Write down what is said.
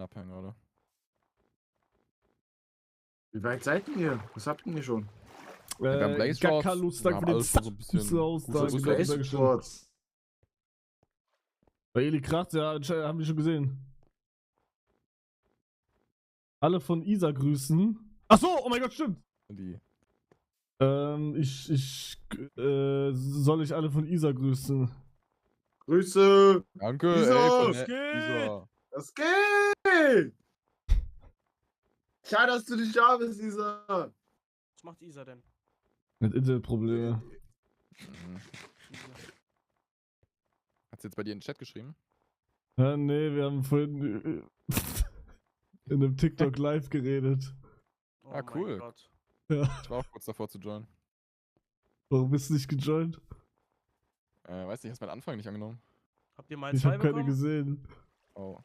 knapp hängen gerade. Wie weit seid ihr? Was habt ihr schon? Wir haben Blaze Gaka Rods, Lustak wir haben für den alles schon so ein bisschen raus. gute Da Rüstung. gibt es Blaze Dankeschön. Rods. Bei Eli Kracht, ja, haben wir schon gesehen. Alle von Isa grüßen. Achso, oh mein Gott, stimmt. Die. Soll ich alle von Isa grüßen? Grüße. Danke, Isa, ey, von was geht? Isa. Was geht? Schade, dass du nicht da bist, Isa. Was macht Isa denn? Mit Internetprobleme. Mhm. Hat sie jetzt bei dir in den Chat geschrieben? Ja, nee, wir haben vorhin in einem TikTok live geredet. Oh Ah, mein cool. Gott. Ja, Ich war auch kurz davor zu joinen. warum bist du nicht gejoint? Weiß nicht, hast meinen Anfang nicht angenommen. Habt ihr mal Ich zwei habe keine bekommen? gesehen. Oh.